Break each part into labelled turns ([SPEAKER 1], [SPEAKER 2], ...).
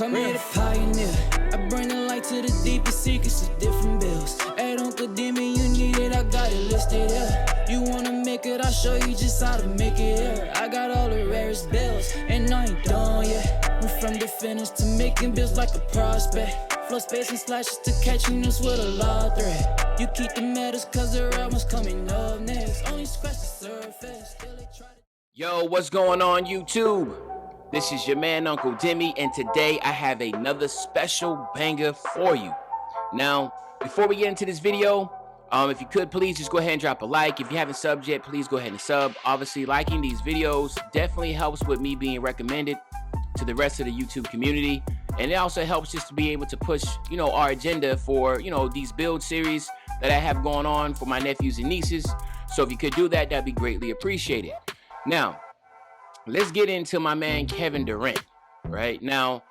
[SPEAKER 1] Come here, the pioneer. I bring the light to the deepest secrets of different bills. Hey, don't condemn me, you need it, I got it listed here. You wanna make it, I'll show you just how to make it here. I got all the rarest bills, and I ain't done yet. Went from the finish to making bills like a prospect. Flow space and slashes to catching us with a lot of threat. You keep the medals cause the real one's coming up next. Only scratch the surface. Still they try to...
[SPEAKER 2] Yo, what's going on YouTube? This is your man Uncle Demi, and today I have another special banger for you. Now, before we get into this video, if you could please just go ahead and drop a like. If you haven't subbed yet, please go ahead and sub. Obviously, liking these videos definitely helps with me being recommended to the rest of the YouTube community, and it also helps just to be able to push, our agenda for, these build series that I have going on for my nephews and nieces. So if you could do that, that'd be greatly appreciated. Now, let's get into my man Kevin Durant. Right now,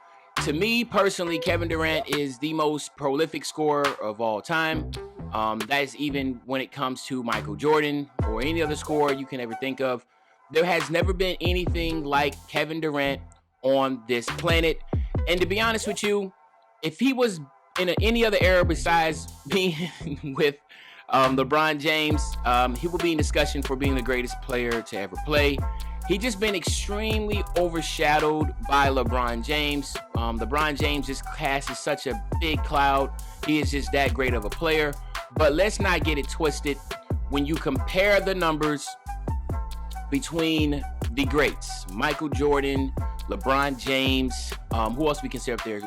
[SPEAKER 2] to me personally, Kevin Durant is the most prolific scorer of all time. That is even when it comes to Michael Jordan or any other scorer you can ever think of. There has never been anything like Kevin Durant on this planet. And to be honest with you, if he was in any other era besides being with LeBron James, he will be in discussion for being the greatest player to ever play. He just been extremely overshadowed by LeBron James. LeBron James just casts such a big cloud. He is just that great of a player. But let's not get it twisted. When you compare the numbers between the greats, Michael Jordan, LeBron James, who else we can say up there?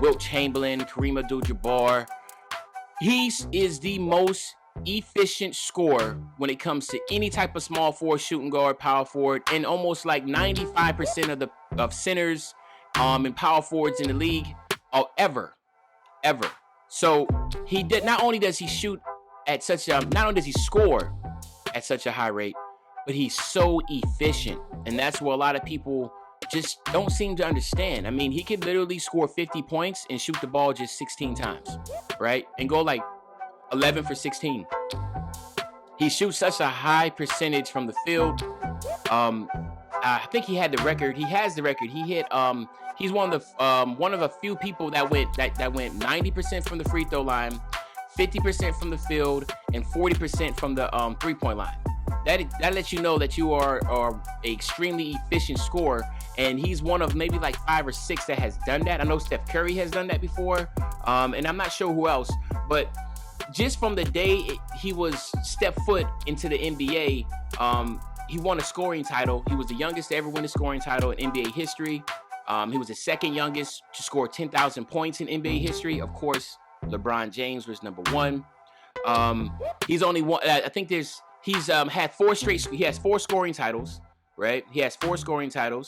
[SPEAKER 2] Wilt Chamberlain, Kareem Abdul-Jabbar. He is the most efficient scorer when it comes to any type of small forward, shooting guard, power forward, and almost like 95% of centers and power forwards in the league ever. So he did. Not only does he shoot at such a, not only does he score at such a high rate, but he's so efficient, and that's what a lot of people just don't seem to understand. I mean, he could literally score 50 points and shoot the ball just 16 times, right? And go like 11 for 16. He shoots such a high percentage from the field. I think he had the record. He has the record. He hit. He's one of a few people that went 90% from the free throw line, 50% from the field, and 40% from the 3-point line. That lets you know that you are an extremely efficient scorer, and he's one of maybe like 5 or 6 that has done that. I know Steph Curry has done that before, and I'm not sure who else, but just from the day he was stepped foot into the NBA, he won a scoring title. He was the youngest to ever win a scoring title in NBA history. He was the second youngest to score 10,000 points in NBA history. Of course, LeBron James was number 1. He's only one. I think he's had 4 straight. He has 4 scoring titles, right? He has 4 scoring titles.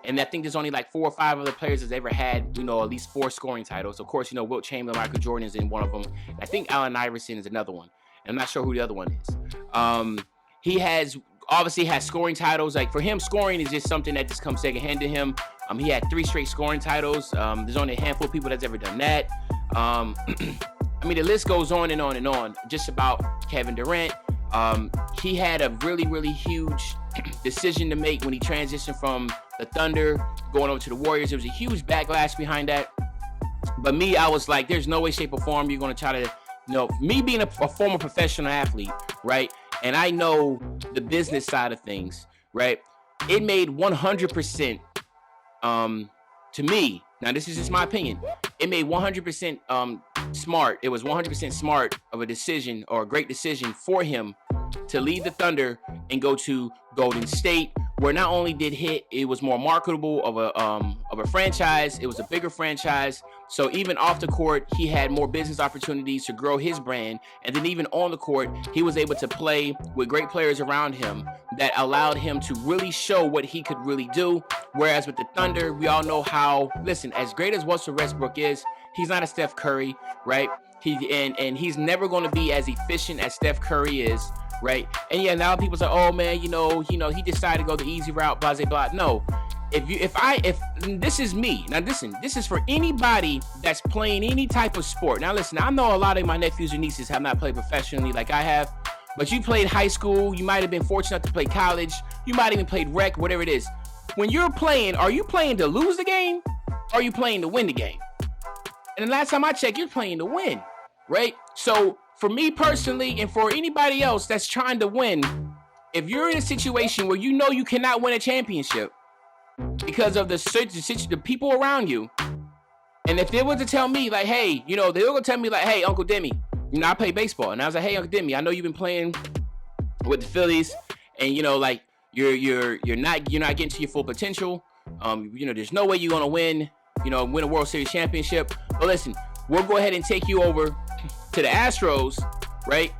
[SPEAKER 2] And I think there's only like 4 or 5 other players that's ever had, at least 4 scoring titles. Of course, Wilt Chamberlain, Michael Jordan is in one of them. I think Allen Iverson is another one. And I'm not sure who the other one is. He obviously has scoring titles. Like for him, scoring is just something that just comes secondhand to him. He had 3 straight scoring titles. There's only a handful of people that's ever done that. I mean, the list goes on and on and on just about Kevin Durant. He had a really, really huge decision to make when he transitioned from the Thunder going over to the Warriors. There was a huge backlash behind that. But me, I was like, there's no way, shape, or form you're going to try to, me being a former professional athlete, right? And I know the business side of things, right? It made 100% to me. Now, this is just my opinion. It made 100% smart. It was 100% smart of a decision, or a great decision for him to leave the Thunder and go to Golden State, where not only did it was more marketable of a franchise. It was a bigger franchise. So even off the court, he had more business opportunities to grow his brand. And then even on the court, he was able to play with great players around him that allowed him to really show what he could really do. Whereas with the Thunder, we all know how, listen, as great as Russell Westbrook is, he's not a Steph Curry, right? And he's never going to be as efficient as Steph Curry is, right? And yeah, now people say, oh man, he decided to go the easy route, blah, blah, blah. No, if this is me. Now listen, this is for anybody that's playing any type of sport. Now listen, I know a lot of my nephews and nieces have not played professionally like I have, but you played high school, you might have been fortunate to play college, you might even played rec, whatever it is. When you're playing, are you playing to lose the game? Or are you playing to win the game? And the last time I checked, you're playing to win, right? So for me personally, and for anybody else that's trying to win, if you're in a situation where you know you cannot win a championship because of the people around you, and if they were to tell me like, hey, you know, they were gonna tell me like, hey, Uncle Demi, you know, I play baseball, and I was like, hey, Uncle Demi, I know you've been playing with the Phillies, and you know, like you're not getting to your full potential. You know, there's no way you're gonna win a World Series championship. But listen, we'll go ahead and take you over to the Astros, right?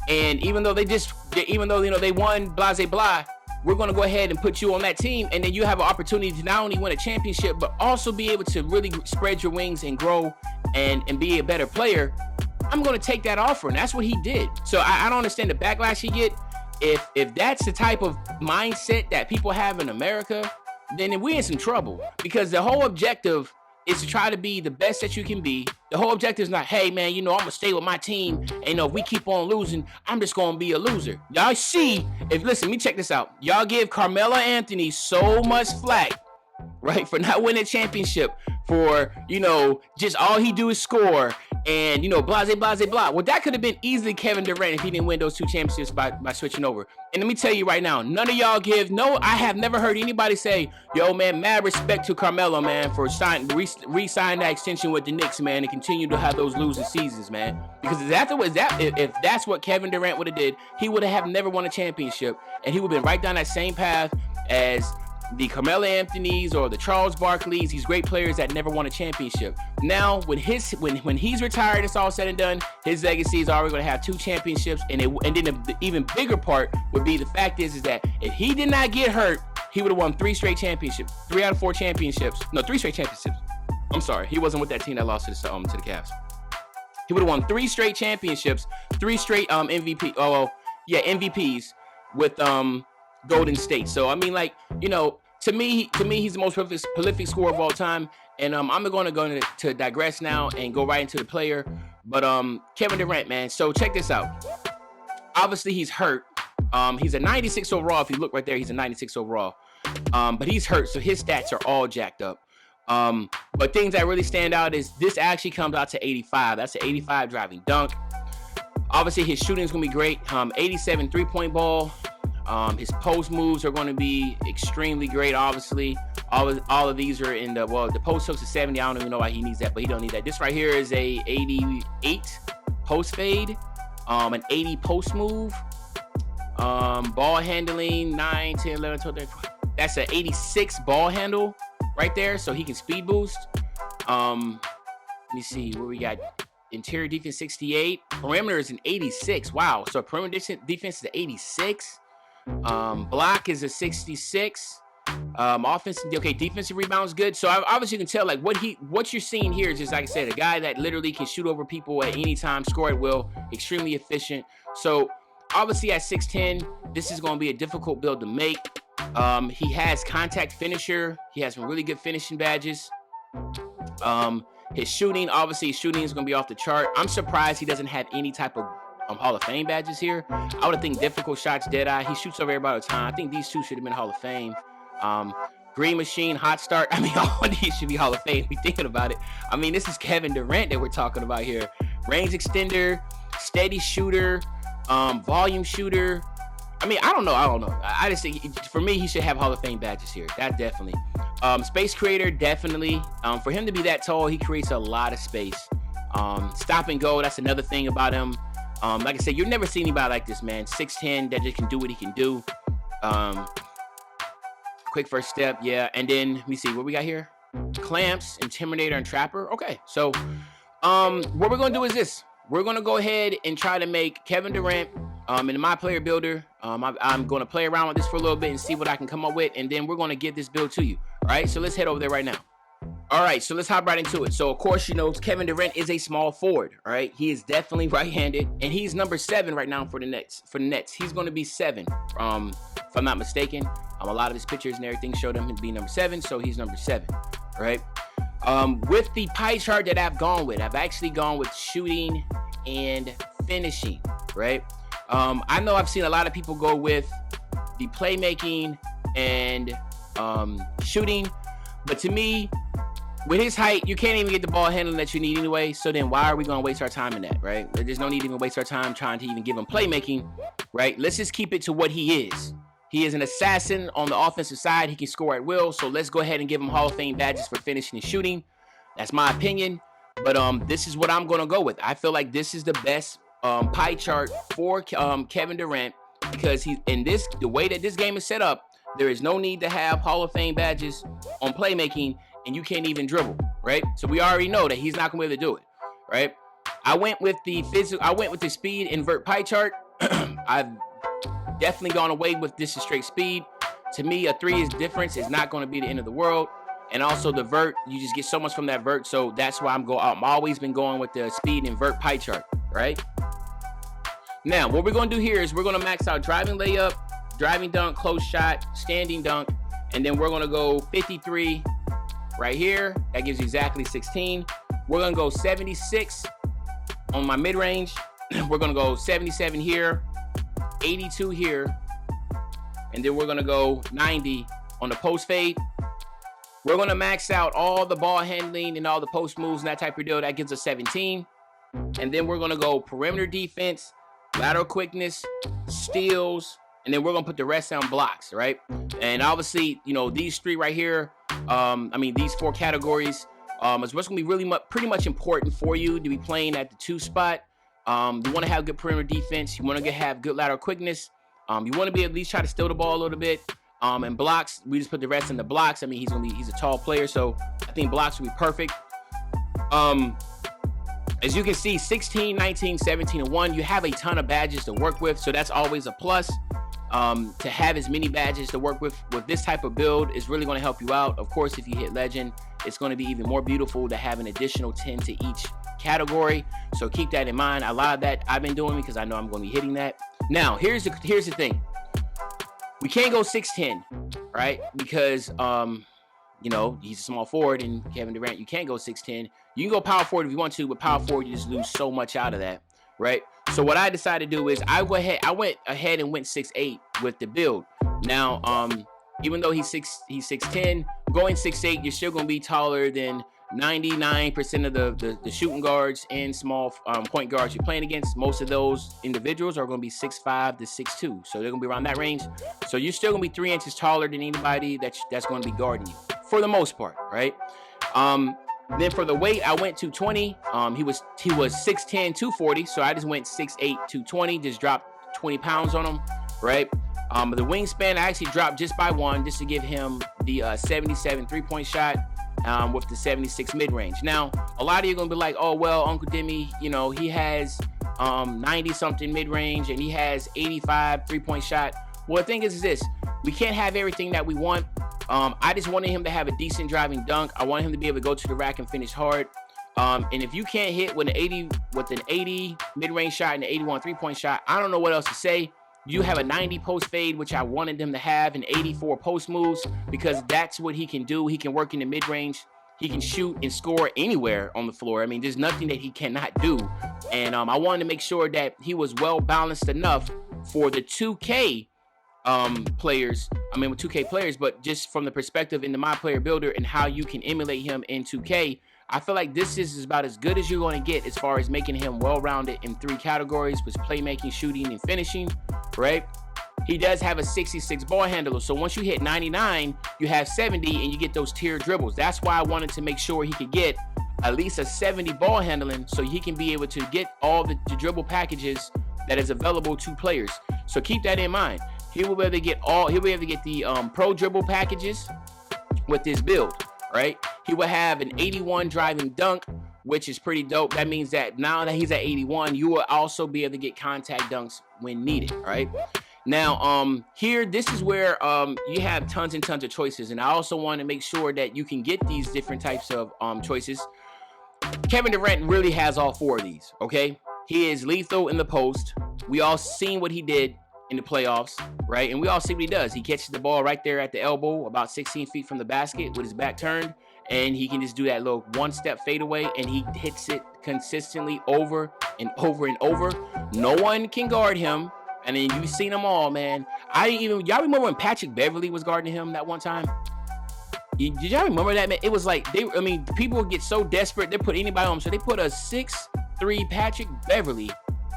[SPEAKER 2] And even though they won, blah blah blah, we're going to go ahead and put you on that team, and then you have an opportunity to not only win a championship, but also be able to really spread your wings and grow and be a better player. I'm going to take that offer, and that's what he did. So I don't understand the backlash he get. If that's the type of mindset that people have in America, then we're in some trouble, because the whole objective is to try to be the best that you can be. The whole objective is not, hey man, you know, I'm gonna stay with my team, and you know, if we keep on losing, I'm just gonna be a loser. Y'all see, listen, let me check this out. Y'all give Carmelo Anthony so much flack, right, for not winning a championship, for, you know, just all he do is score, and, you know, blah, blah, blah, blah. Well, that could have been easily Kevin Durant if he didn't win those 2 championships by switching over. And let me tell you right now, none of y'all I have never heard anybody say, yo, man, mad respect to Carmelo, man, for re-signing that extension with the Knicks, man, and continue to have those losing seasons, man. Because if that's what Kevin Durant would have did, he would have never won a championship, and he would have been right down that same path as the Carmelo Anthonys or the Charles Barkleys, these great players that never won a championship. Now, when he's retired, it's all said and done, his legacy is already going to have 2 championships, and then the even bigger part would be the fact is that if he did not get hurt, he would have won 3 straight championships, 3 out of 4 championships. No, 3 straight championships. I'm sorry, he wasn't with that team that lost to the Cavs. He would have won 3 straight championships, 3 straight MVPs with Golden State. So I mean, like, you know, to me, he's the most prolific scorer of all time. And I'm going to go to digress now and go right into the player. But Kevin Durant, man. So check this out. Obviously, he's hurt. He's a 96 overall. If you look right there, he's a 96 overall. But he's hurt, so his stats are all jacked up. But things that really stand out is this actually comes out to 85. That's an 85 driving dunk. Obviously, his shooting is going to be great. 87 three-point ball. His post moves are going to be extremely great. Obviously, all of these are in the post hooks is 70. I don't even know why he needs that, but he don't need that. This right here is a 88 post fade, an 80 post move, ball handling 9, 10, 11, 12, 13. That's an 86 ball handle right there, so he can speed boost. Let me see what we got. Interior defense 68, perimeter is an 86. Wow, so perimeter defense is an 86. Block is a 66. Offense, okay, defensive rebounds good. So obviously you can tell, like, what you're seeing here is just, like I said, a guy that literally can shoot over people at any time, score at will, extremely efficient. So obviously at 6'10", this is going to be a difficult build to make. He has contact finisher. He has some really good finishing badges. His shooting is going to be off the chart. I'm surprised he doesn't have any type of Hall of Fame badges here. I would think difficult shots, Deadeye. He shoots over everybody all the time. I think these 2 should have been Hall of Fame. Green Machine, Hot Start. I mean, all of these should be Hall of Fame. We thinking about it. I mean, this is Kevin Durant that we're talking about here. Range extender, steady shooter, volume shooter. I mean, I don't know. I just think, for me, he should have Hall of Fame badges here. That definitely. Space creator, definitely. For him to be that tall, he creates a lot of space. Stop and go, that's another thing about him. Like I said, you've never seen anybody like this, man. 6'10", that just can do what he can do. Quick first step, yeah. And then, let me see, what we got here? Clamps, Intimidator, and Trapper. Okay, so what we're going to do is this. We're going to go ahead and try to make Kevin Durant in my player builder. I'm going to play around with this for a little bit and see what I can come up with, and then we're going to give this build to you. All right, so let's head over there right now. All right, so let's hop right into it. So, of course, you know, Kevin Durant is a small forward, all right? He is definitely right-handed, and he's number 7 right now for the Nets. He's going to be 7, if I'm not mistaken. A lot of his pictures and everything showed him to be number 7, so he's number 7, all right? With the pie chart that I've gone with, I've actually gone with shooting and finishing, right? I know I've seen a lot of people go with the playmaking and shooting, but to me, with his height, you can't even get the ball handling that you need anyway. So then why are we going to waste our time in that, right? There's no need to even waste our time trying to even give him playmaking, right? Let's just keep it to what he is. He is an assassin on the offensive side. He can score at will. So let's go ahead and give him Hall of Fame badges for finishing and shooting. That's my opinion. But this is what I'm going to go with. I feel like this is the best pie chart for Kevin Durant, because the way that this game is set up, there is no need to have Hall of Fame badges on playmaking, and you can't even dribble, right? So we already know that he's not going to be able to do it, right? I went with the speed invert pie chart. I've definitely gone away with this is straight speed. To me, a 3 is difference is not going to be the end of the world. And also the vert, you just get so much from that vert. So that's why I'm always been going with the speed invert pie chart, right? Now, what we're going to do here is we're going to max out driving layup, driving dunk, close shot, standing dunk, and then we're going to go 53 right here. That gives you exactly 16. We're going to go 76 on my mid-range. We're going to go 77 here, 82 here, and then we're going to go 90 on the post fade. We're going to max out all the ball handling and all the post moves and that type of deal. That gives us 17. And then we're going to go perimeter defense, lateral quickness, steals, and then we're going to put the rest on blocks, right? And obviously, you know, these 3 right here, these 4 categories is what's going to be pretty much important for you to be playing at the 2 spot. You want to have good perimeter defense. You want to have good lateral quickness. You want to be at least try to steal the ball a little bit. And blocks, we just put the rest in the blocks. I mean, he's a tall player, so I think blocks will be perfect. As you can see, 16, 19, 17, and 1, you have a ton of badges to work with, so that's always a plus. To have as many badges to work with this type of build is really going to help you out. Of course, if you hit legend, it's going to be even more beautiful to have an additional 10 to each category. So keep that in mind. A lot of that I've been doing because I know I'm going to be hitting that. Now, here's the thing. We can't go 6'10", right? Because, you know, he's a small forward, and Kevin Durant, you can't go 6'10". You can go power forward if you want to, but power forward, you just lose so much out of that, right? So what I decided to do is I went ahead and went 6'8" with the build. Now, even though he's 6'10", going 6'8", you're still going to be taller than 99% of the shooting guards and small point guards you're playing against. Most of those individuals are going to be 6'5" to 6'2", so they're going to be around that range. So you're still going to be 3 inches taller than anybody that's going to be guarding you for the most part, right? Then for the weight, I went 220. He was 6'10", 240, so I just went 6'8", 220, just dropped 20 pounds on him, right? The wingspan, I actually dropped just by 1, just to give him the 77 3-point shot. With the 76 mid-range. Now, a lot of you are going to be like, oh, well, Uncle Demi, you know, he has 90-something mid-range and he has 85 3-point shot. Well, the thing is this. We can't have everything that we want. I just wanted him to have a decent driving dunk. I wanted him to be able to go to the rack and finish hard. And if you can't hit with an 80 mid-range shot and an 81 3-point shot, I don't know what else to say. You have a 90 post fade, which I wanted him to have, and 84 post moves, because that's what he can do. He can work in the mid-range. He can shoot and score anywhere on the floor. I mean, there's nothing that he cannot do. And I wanted to make sure that he was well-balanced enough for the 2K players. I mean, with 2K players, but just from the perspective in the My Player Builder and how you can emulate him in 2K, I feel like this is about as good as you're going to get as far as making him well-rounded in 3 categories, with playmaking, shooting, and finishing, right? He does have a 66 ball handler, so once you hit 99, you have 70, and you get those tier dribbles. That's why I wanted to make sure he could get at least a 70 ball handling, so he can be able to get all the dribble packages that is available to players. So keep that in mind. He will be able to get the pro dribble packages with this build, right? He will have an 81 driving dunk, which is pretty dope. That means that now that he's at 81, you will also be able to get contact dunks when needed, right? Now, here, this is where you have tons and tons of choices, and I also want to make sure that you can get these different types of choices. Kevin Durant really has all 4 of these, okay? He is lethal in the post. We all seen what he did in the playoffs, right? And we all see what he does. He catches the ball right there at the elbow, about 16 feet from the basket with his back turned, and he can just do that little one-step fadeaway, and he hits it consistently over and over and over. No one can guard him, and then you've seen them all, man. Y'all remember when Patrick Beverly was guarding him that one time? Did y'all remember that, man? It was like I mean, people would get so desperate they put anybody on. So they put a 6'3" Patrick Beverly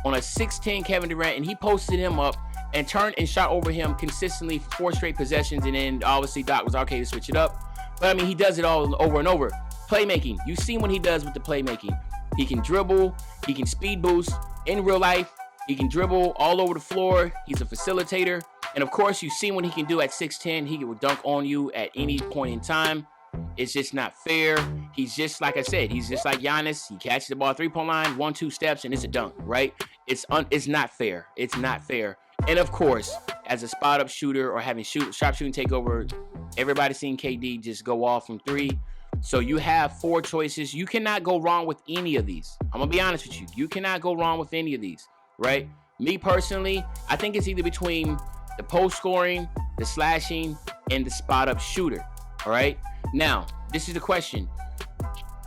[SPEAKER 2] on a 6'10" Kevin Durant, and he posted him up and turned and shot over him consistently for 4 straight possessions. And then obviously Doc was okay to switch it up. But I mean, he does it all over and over. Playmaking. You've seen what he does with the playmaking. He can dribble. He can speed boost in real life. He can dribble all over the floor. He's a facilitator. And of course, you've seen what he can do at 6'10". He will dunk on you at any point in time. It's just not fair. He's just, like I said, he's just like Giannis. He catches the ball 3-point line, 1-2 steps, and it's a dunk, right? It's not fair. It's not fair. And of course, as a spot-up shooter or having sharpshooting takeover, everybody's seen KD just go off from 3. So you have 4 choices. You cannot go wrong with any of these. I'm going to be honest with you. You cannot go wrong with any of these, right? Me personally, I think it's either between the post scoring, the slashing, and the spot-up shooter, all right? Now, this is the question.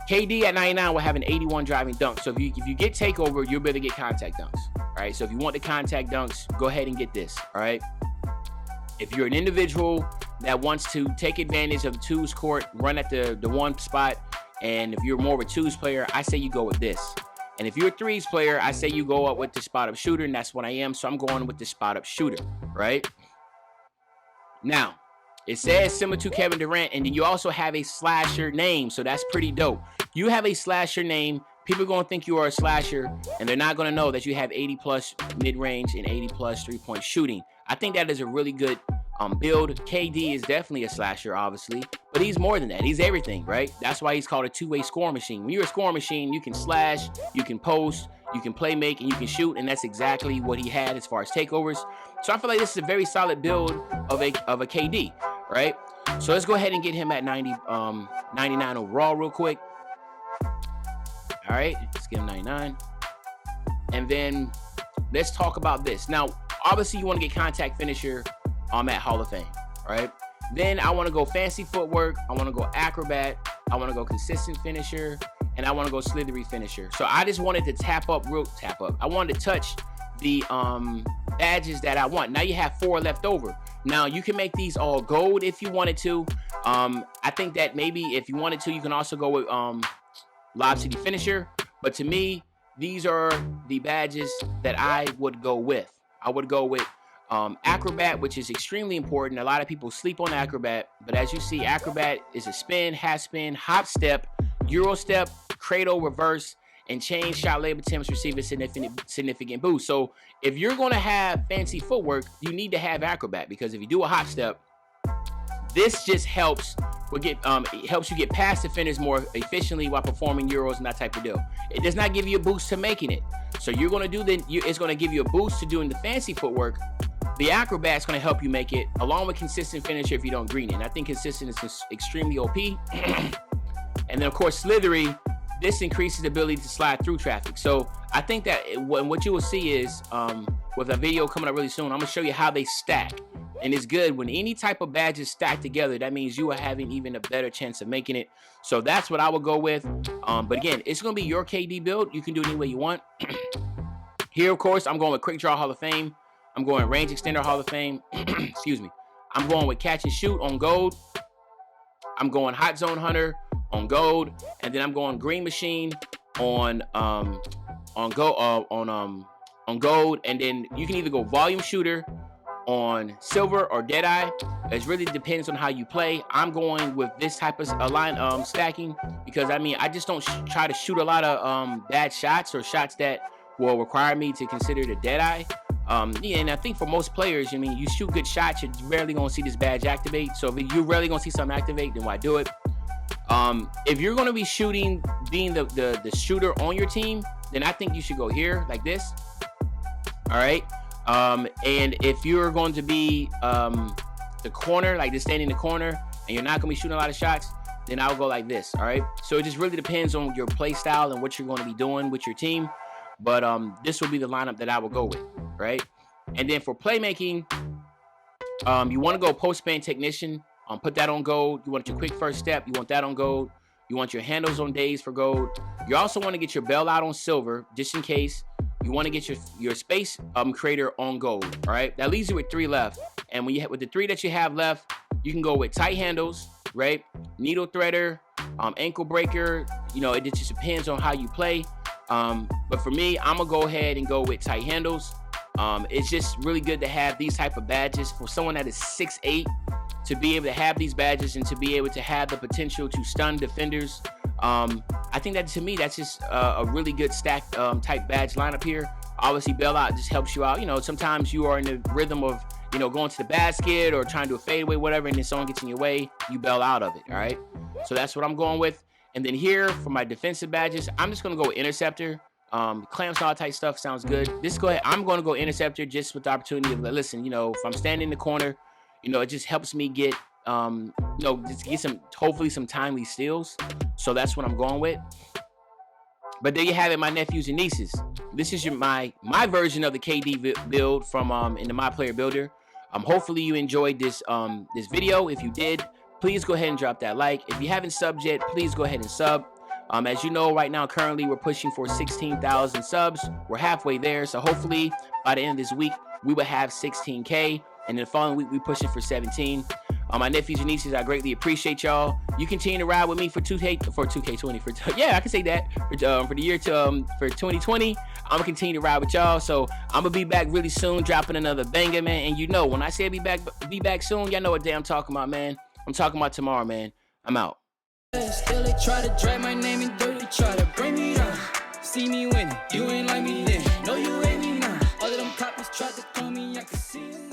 [SPEAKER 2] KD at 99 will have an 81 driving dunk. So if you get takeover, you'll be able to get contact dunks, all right? So if you want the contact dunks, go ahead and get this, all right? If you're an individual that wants to take advantage of the twos court, run at the one spot, and if you're more of a twos player, I say you go with this. And if you're a threes player, I say you go up with the spot-up shooter, and that's what I am, so I'm going with the spot-up shooter, right? Now, it says similar to Kevin Durant, and then you also have a slasher name, so that's pretty dope. You have a slasher name, people are going to think you are a slasher, and they're not going to know that you have 80-plus mid-range and 80-plus three-point shooting. I think that is a really good build. KD is definitely a slasher, obviously, but he's more than that. He's everything, right? That's why he's called a two-way scoring machine. When you're a scoring machine, you can slash, you can post, you can play make, and you can shoot, and that's exactly what he had as far as takeovers. So I feel like this is a very solid build of a KD, right? So let's go ahead and get him at 99 overall real quick. All right, let's get him 99. And then let's talk about this. Now, obviously, you want to get contact finisher at Hall of Fame, right? Then I want to go fancy footwork. I want to go acrobat. I want to go consistent finisher. And I want to go slithery finisher. So I just wanted to tap up. I wanted to touch the badges that I want. Now you have 4 left over. Now you can make these all gold if you wanted to. I think that maybe if you wanted to, you can also go with Lob City Finisher. But to me, these are the badges that I would go with. I would go with Acrobat, which is extremely important. A lot of people sleep on Acrobat, but as you see, Acrobat is a spin, half spin, hop step, Euro step, cradle, reverse, and change shot label attempts, receive a significant boost. So if you're going to have fancy footwork, you need to have Acrobat, because if you do a hop step, this just helps it helps you get past defenders more efficiently while performing Euros and that type of deal. It does not give you a boost to making it. So you're going to do it's going to give you a boost to doing the fancy footwork. The Acrobat's going to help you make it, along with consistent finisher if you don't green it. And I think consistent is extremely OP. And then of course slithery, this increases the ability to slide through traffic. So I think that what you will see is with a video coming up really soon, I'm going to show you how they stack. And it's good when any type of badges stack together. That means you are having even a better chance of making it. So that's what I would go with. But again, it's going to be your KD build. You can do it any way you want. Here, of course, I'm going with Quick Draw Hall of Fame. I'm going Range Extender Hall of Fame. Excuse me. I'm going with Catch and Shoot on gold. I'm going Hot Zone Hunter on gold. And then I'm going Green Machine on gold. And then you can either go Volume Shooter on silver or Deadeye. It really depends on how you play. I'm going with this type of stacking because I just don't try to shoot a lot of bad shots or shots that will require me to consider the Deadeye. And I think for most players, you shoot good shots, you're rarely gonna see this badge activate. So if you're rarely gonna see something activate, then why do it? If you're gonna be shooting, being the shooter on your team, then I think you should go here like this. All right. And if you're going to be the corner, like just standing in the corner, and you're not going to be shooting a lot of shots, then I'll go like this, all right? So it just really depends on your play style and what you're going to be doing with your team. But this will be the lineup that I will go with, right? And then for playmaking, you want to go post-span technician. Put that on gold. You want your quick first step. You want that on gold. You want your handles on days for gold. You also want to get your bailout on silver, just in case. You want to get your space creator on gold, all right? That leaves you with 3 left. And when with the 3 that you have left, you can go with tight handles, right? Needle threader, ankle breaker. You know, it just depends on how you play. But for me, I'm gonna go ahead and go with tight handles. It's just really good to have these type of badges for someone that is 6'8", to be able to have these badges and to be able to have the potential to stun defenders. I think that, to me, that's just a really good stack type badge lineup here. Obviously, bailout just helps you out. You know, sometimes you are in the rhythm of, you know, going to the basket or trying to do a fadeaway, whatever, and then someone gets in your way, you bail out of it, all right? So that's what I'm going with. And then here, for my defensive badges, I'm just going to go with interceptor. Clamps, all type stuff sounds good. Go ahead. I'm going to go interceptor just with the opportunity of, listen, you know, if I'm standing in the corner, you know, it just helps me get, you know, just get some, hopefully some timely steals. So that's what I'm going with. But there you have it, my nephews and nieces. This is my version of the KD build from in the My Player Builder. Hopefully you enjoyed this this video. If you did, please go ahead and drop that like. If you haven't subbed yet, please go ahead and sub. As you know, right now, currently, we're pushing for 16,000 subs. We're halfway there. So hopefully, by the end of this week, we will have 16K. And then the following week, we're pushing for 17. My nephews and nieces, I greatly appreciate y'all. You continue to ride with me for 2K20. Yeah, I can say that. For the year for 2020, I'm going to continue to ride with y'all. So I'm going to be back really soon, dropping another banger, man. And you know, when I say be back soon, y'all know what day I'm talking about, man. I'm talking about tomorrow, man. I'm out.
[SPEAKER 1] Still they try to drag my name in dirt, they try to bring me down. See me winning, you ain't like me then. No, you ain't me now. All of them coppers tried to call me, I can see it.